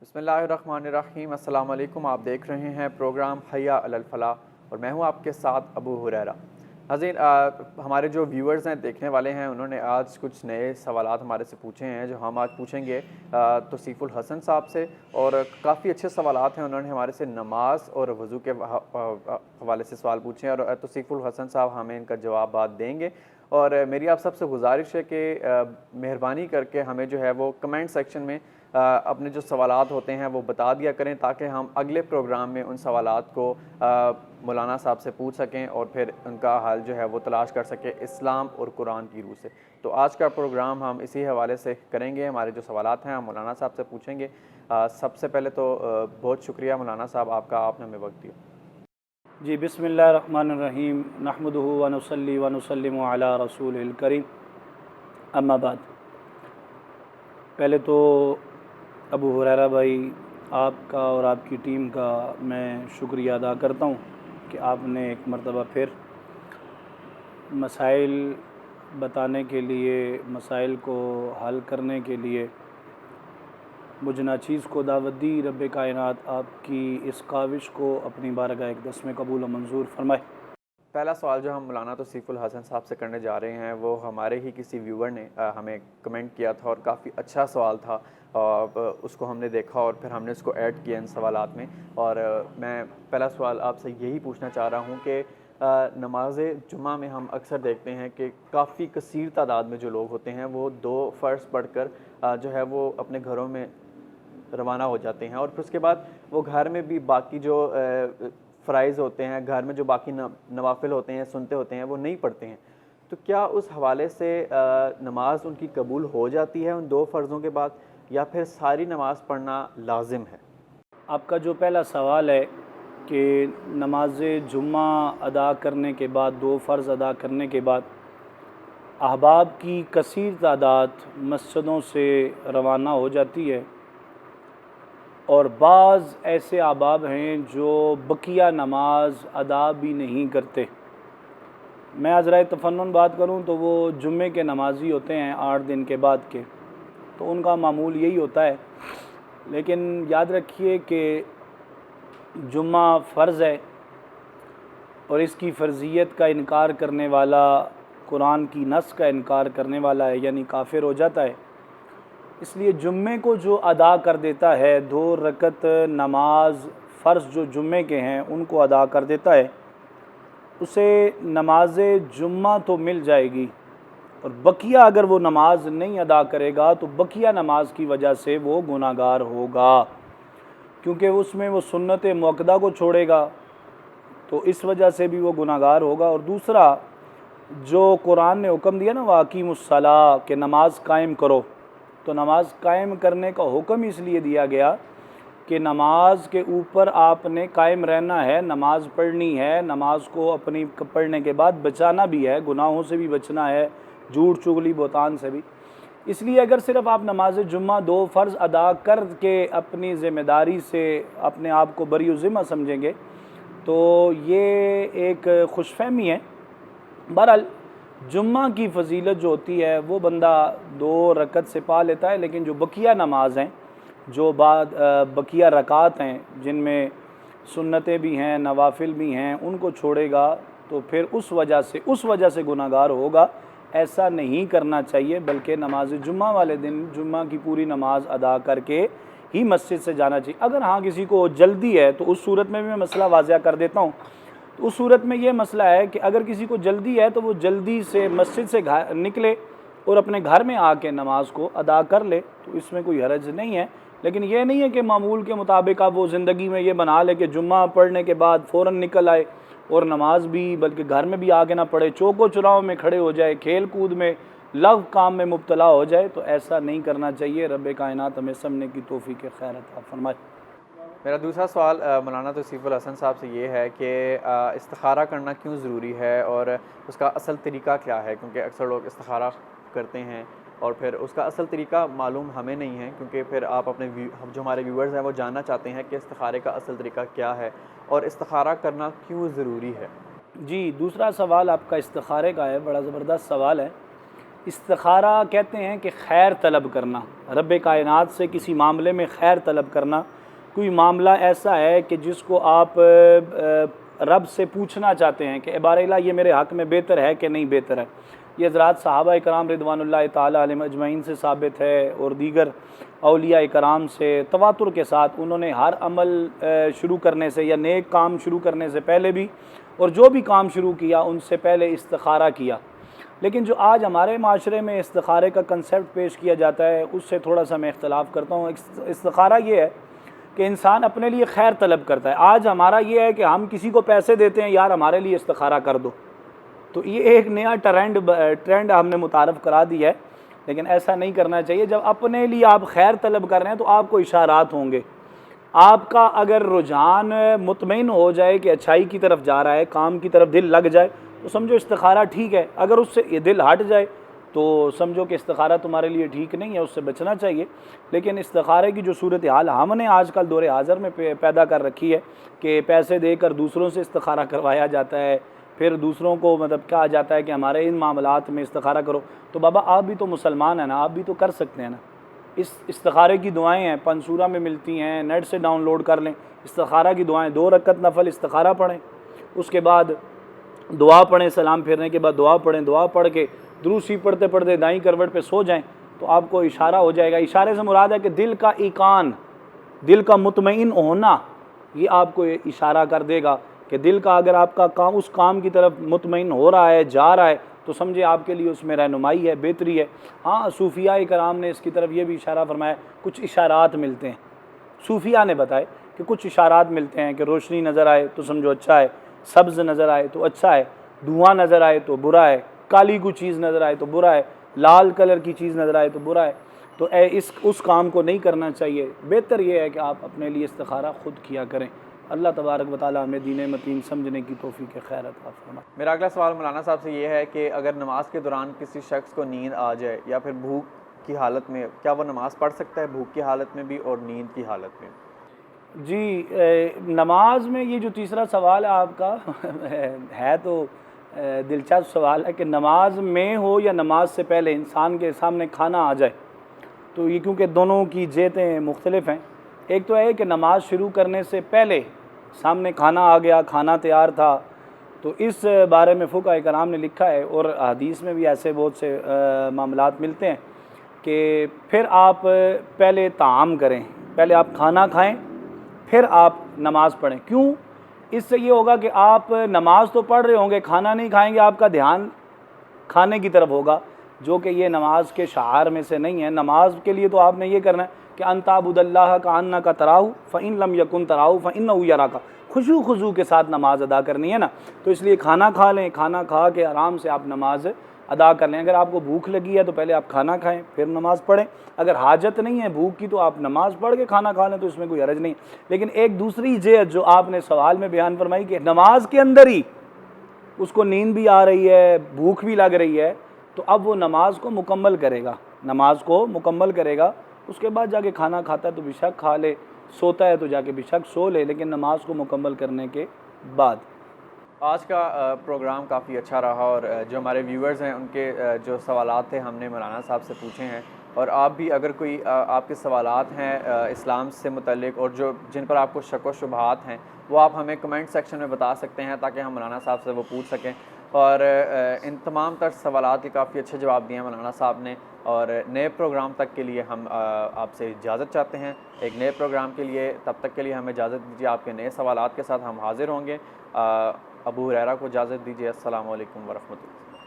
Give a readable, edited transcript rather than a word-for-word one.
बिस्मिल्लाहिर्रहमानिर्रहीम। अस्सलाम वालेकुम। आप देख रहे हैं प्रोग्राम हया अलल फलाह और मैं हूं आपके साथ अबू हुरैरा। नाज़रीन, हमारे जो व्यूअर्स हैं, देखने वाले हैं, उन्होंने आज कुछ नए सवालात हमारे से पूछे हैं जो हम आज पूछेंगे तौसीफ़ुल हसन साहब से। और काफ़ी अच्छे सवालात हैं। उन्होंने हमारे से नमाज और वज़ू के हवाले से सवाल पूछे हैं और तौसीफ़ुल हसन साहब हमें इनका जवाब बाद देंगे। और मेरी आप सबसे गुजारिश है कि मेहरबानी करके हमें जो है वो कमेंट सेक्शन में अपने जो सवालात होते हैं वो बता दिया करें, ताकि हम अगले प्रोग्राम में उन सवालात को मौलाना साहब से पूछ सकें और फिर उनका हल जो है वो तलाश कर सकें इस्लाम और कुरान की रूह से। तो आज का प्रोग्राम हम इसी हवाले से करेंगे। हमारे जो सवालात हैं हम मौलाना साहब से पूछेंगे। सबसे पहले तो बहुत शुक्रिया मौलाना साहब आपका, आपने हमें वक्त दिया। जी, बिस्मिल्लाहिर्रहमानिर्रहीम। नहमदुहु व नुसल्ली व नुसल्लिमु अला रसूलिल करीम, अम्मा बाद। पहले तो अबू हुरैरा भाई, आपका और आपकी टीम का मैं शुक्रिया अदा करता हूँ कि आपने एक मरतबा फिर मसाइल बताने के लिए, मसाइल को हल करने के लिए मुझ नाचीज़ को दावत दी। रब कायनात आपकी इस काविश को अपनी बारगाह अक़दस में कबूल और मंजूर फरमाए। पहला सवाल जो हम मौलाना तौसीफ़ुल हसन साहब से करने जा रहे हैं वो हमारे ही किसी व्यूवर ने हमें कमेंट किया था और काफ़ी अच्छा सवाल था। उसको हमने देखा और फिर हमने उसको ऐड किया इन सवालात में। और मैं पहला सवाल आपसे यही पूछना चाह रहा हूँ कि नमाज जुमा में हम अक्सर देखते हैं कि काफ़ी कसीर तादाद में जो लोग होते हैं वो 2 फ़र्ज़ पढ़कर जो है वो अपने घरों में रवाना हो जाते हैं और फिर उसके बाद वो घर में भी बाकी जो फ़राइज़ होते हैं, घर में जो बाकी नवाफिल होते हैं, सुनते होते हैं, वो नहीं पढ़ते हैं। तो क्या उस हवाले से नमाज उनकी कबूल हो जाती है उन 2 फ़र्ज़ों के बाद, या फिर सारी नमाज पढ़ना लाजिम है? आपका जो पहला सवाल है कि नमाज जुम्मा अदा करने के बाद, 2 फ़र्ज़ अदा करने के बाद अहबाब की कसीर तादाद मस्जिदों से रवाना हो जाती है और बाज़ ऐसे अहबाब हैं जो बकिया नमाज अदा भी नहीं करते। मैं अज़राए तफ़न्नुन बात करूं तो वो जुम्मे के नमाज़ी होते हैं 8 दिन के बाद के, तो उनका मामूल यही होता है। लेकिन याद रखिए कि जुम्मा फ़र्ज़ है और इसकी फ़र्ज़ियत का इनकार करने वाला कुरान की नस का इनकार करने वाला है, यानी काफ़िर हो जाता है। इसलिए जुम्मे को जो अदा कर देता है, 2 रकत नमाज फ़र्ज़ जो जुम्मे के हैं उनको अदा कर देता है, उसे नमाज जुम्मा तो मिल जाएगी। और बकिया अगर वो नमाज नहीं अदा करेगा तो बकिया नमाज की वजह से वो गुनाहगार होगा, क्योंकि उसमें वो सुन्नत मुअक्कदा को छोड़ेगा, तो इस वजह से भी वो गुनाहगार होगा। और दूसरा, जो कुरान ने हुक्म दिया ना, वाक़ीमुस्सलाह, के नमाज कायम करो, तो नमाज कायम करने का हुक्म इसलिए दिया गया कि नमाज के ऊपर आपने कायम रहना है, नमाज पढ़नी है, नमाज को अपनी पढ़ने के बाद बचाना भी है, गुनाहों से भी बचना है, झूठ चुगली बहतान से भी। इसलिए अगर सिर्फ़ आप नमाज जुम्मा 2 फ़र्ज़ अदा कर के अपनी ज़िम्मेदारी से अपने आप को बरी ज़िम्मा समझेंगे तो ये एक खुशफ़हमी है। बहरहाल जुम्मा की फ़जीलत जो होती है वो बंदा 2 रकत से पा लेता है, लेकिन जो बकिया नमाज हैं, जो बाद बकिया रकात हैं जिनमें सुन्नतें भी हैं, नवाफिल भी हैं, उनको छोड़ेगा तो फिर उस वजह से गुनाहगार होगा। ऐसा नहीं करना चाहिए, बल्कि नमाज जुम्मा वाले दिन जुम्मा की पूरी नमाज अदा करके ही मस्जिद से जाना चाहिए। अगर हाँ किसी को जल्दी है तो उस सूरत में भी मैं मसला वाज़िया कर देता हूँ। तो उस सूरत में ये मसला है कि अगर किसी को जल्दी है तो वो जल्दी से मस्जिद से निकले और अपने घर में आके नमाज को अदा कर ले, तो इसमें कोई हरज नहीं है। लेकिन ये नहीं है कि मामूल के मुताबिक आप वो ज़िंदगी में ये बना ले कि जुम्मा पढ़ने के बाद फ़ौरन निकल आए और नमाज भी बल्कि घर में भी आके ना पढ़े, चौको चुराव में खड़े हो जाए, खेल कूद में लव काम में मुब्तला हो जाए, तो ऐसा नहीं करना चाहिए। रब कायनात हमें समझने की तौफीक खैर अता फरमाए। मेरा दूसरा सवाल मौलाना तौसीफ़ुल हसन साहब से ये है कि इस्तिखारा करना क्यों ज़रूरी है और उसका असल तरीक़ा क्या है? क्योंकि अक्सर लोग इस्तिखारा करते हैं और फिर उसका असल तरीक़ा मालूम हमें नहीं है, क्योंकि फिर आप अपने जो हमारे व्यूअर्स हैं वो जानना चाहते हैं कि इस्तिखारे का असल तरीक़ा क्या है और इस्तिखारा करना क्यों ज़रूरी है? जी, दूसरा सवाल आपका इस्तिखारे का है, बड़ा ज़बरदस्त सवाल है। इस्तिखारा कहते हैं कि खैर तलब करना, रब कायनात से किसी मामले में खैर तलब करना। कोई मामला ऐसा है कि जिसको आप रब से पूछना चाहते हैं कि बारिला ये मेरे हक़ में बेहतर है कि नहीं बेहतर है। ये हज़रात सहाबा इकराम रिदवानुल्लाह ताला अलैहिम अजमईन से साबित है और दीगर औलिया इकराम से तवातुर के साथ उन्होंने हर अमल शुरू करने से या नेक काम शुरू करने से पहले भी और जो भी काम शुरू किया उनसे पहले इस्तिखारा किया। लेकिन जो आज हमारे माशरे में इस्तिखारे का कंसेप्ट पेश किया जाता है उससे थोड़ा सा मैं इख्तलाफ करता हूँ। इस्तिखारा ये है कि इंसान अपने लिए खैर तलब करता है। आज हमारा ये है कि हम किसी को पैसे देते हैं, यार हमारे लिए इस्तिखारा कर दो, तो ये एक नया ट्रेंड हमने मुतारफ़ करा दिया है। लेकिन ऐसा नहीं करना चाहिए। जब अपने लिए आप खैर तलब कर रहे हैं तो आपको इशारात होंगे। आपका अगर रुझान मुतमईन हो जाए कि अच्छाई की तरफ जा रहा है, काम की तरफ दिल लग जाए, तो समझो इस्तिखारा ठीक है। अगर उससे ये दिल हट जाए तो समझो कि इस्तिखारा तुम्हारे लिए ठीक नहीं है, उससे बचना चाहिए। लेकिन इस्तिखारे की जो सूरत हाल हमने आजकल दौरे हाज़र में पैदा कर रखी है कि पैसे देकर दूसरों से इस्तिखारा करवाया जाता है, फिर दूसरों को मतलब कहा जाता है कि हमारे इन मामलात में इस्तिखारा करो। तो बाबा आप भी तो मुसलमान हैं ना, आप भी तो कर सकते हैं ना। इस इस्तिखारे की दुआएं हैं, पंसूरा में मिलती हैं, नेट से डाउनलोड कर लें। इस्तिखारा की दुआएं 2 रकत नफल इस्तिखारा पढ़ें, उसके बाद दुआ पढ़ें, सलाम फेरने के बाद दुआ पढ़ें, दुआ पढ़ के दुरूसी पढ़ते पढ़ते दाईं करवट पे सो जाएं तो आपको इशारा हो जाएगा। इशारे से मुराद है कि दिल का ईकान, दिल का मुतमईन होना, ये आपको इशारा कर देगा कि दिल का अगर आपका काम उस काम की तरफ मुतमईन हो रहा है, जा रहा है, तो समझे आपके लिए उसमें रहनुमाई है, बेहतरी है। हाँ, सूफिया कराम ने इसकी तरफ ये भी इशारा फरमाया, कुछ इशारात मिलते हैं। सूफिया ने बताए कि कुछ इशारात मिलते हैं कि रोशनी नज़र आए तो समझो अच्छा है, सब्ज़ नज़र आए तो अच्छा है, धुआं नज़र आए तो बुरा है, काली कोई चीज़ नज़र आए तो बुरा है, लाल कलर की चीज़ नज़र आए तो बुरा है। तो उस काम को नहीं करना चाहिए। बेहतर ये है कि आप अपने लिए इस्तिखारा ख़ुद किया करें। अल्लाह तबारक व तआला हमें दीन मतीन समझने की तौफीक खैर अता फरमाए। मेरा अगला सवाल मौलाना साहब से ये है कि अगर नमाज के दौरान किसी शख्स को नींद आ जाए या फिर भूख की हालत में, क्या वो नमाज़ पढ़ सकता है भूख की हालत में भी और नींद की हालत में? जी, नमाज में ये जो तीसरा सवाल है आपका है तो दिलचस्प सवाल है कि नमाज में हो या नमाज से पहले इंसान के सामने खाना आ जाए, तो ये क्योंकि दोनों की जेतें मुख्तलिफ हैं। एक तो है कि नमाज शुरू करने से पहले सामने खाना आ गया, खाना तैयार था, तो इस बारे में फ़ुक़हा कराम ने लिखा है और हदीस में भी ऐसे बहुत से मामलात मिलते हैं कि फिर आप पहले ताम करें, पहले आप खाना खाएं, फिर आप नमाज़ पढ़ें। क्यों? इससे ये होगा कि आप नमाज तो पढ़ रहे होंगे, खाना नहीं खाएंगे, आपका ध्यान खाने की तरफ होगा, जो कि ये नमाज के शार में से नहीं है। नमाज के लिए तो आपने ये करना है कि अंताबुदल्लाह का अन्ना का तराहू फ़इन लम यकुन तराहू फ़इन्नहु यराका, खुशू के साथ नमाज अदा करनी है ना। तो इसलिए खाना खा लें, खाना खा के आराम से आप नमाज अदा कर लें। अगर आपको भूख लगी है तो पहले आप खाना खाएं फिर नमाज़ पढ़ें। अगर हाजत नहीं है भूख की तो आप नमाज़ पढ़ के खाना खा लें, तो इसमें कोई हरज नहीं। लेकिन एक दूसरी जेहत जो आपने सवाल में बयान फरमाई कि नमाज के अंदर ही उसको नींद भी आ रही है, भूख भी लग रही है, तो अब वो नमाज को मुकम्मल करेगा, नमाज को मुकम्मल करेगा, उसके बाद जाके खाना खाता है तो बेशक खा ले, सोता है तो जाके बेशक सो ले, लेकिन नमाज को मुकम्मल करने के बाद। आज का प्रोग्राम काफ़ी अच्छा रहा और जो हमारे व्यूअर्स हैं उनके जो सवालात थे हमने मौलाना साहब से पूछे हैं। और आप भी अगर कोई आपके सवालात हैं इस्लाम से मुतल्लिक़ और जिन पर आपको शक व शुबहात हैं, वो आप हमें कमेंट सेक्शन में बता सकते हैं ताकि हम मौलाना साहब से वो पूछ सकें। और इन तमाम तर सवालात के काफ़ी अच्छे जवाब दिए हैं मौलाना साहब ने। और नए प्रोग्राम तक के लिए हम आपसे इजाज़त चाहते हैं, एक नए प्रोग्राम के लिए। तब तक के लिए हमें इजाज़त दीजिए, आपके नए सवालात के साथ हम हाज़िर होंगे। अबू हुरैरा को इजाज़त दीजिए। अस्सलामु अलैकुम व रहमतुल्लाह।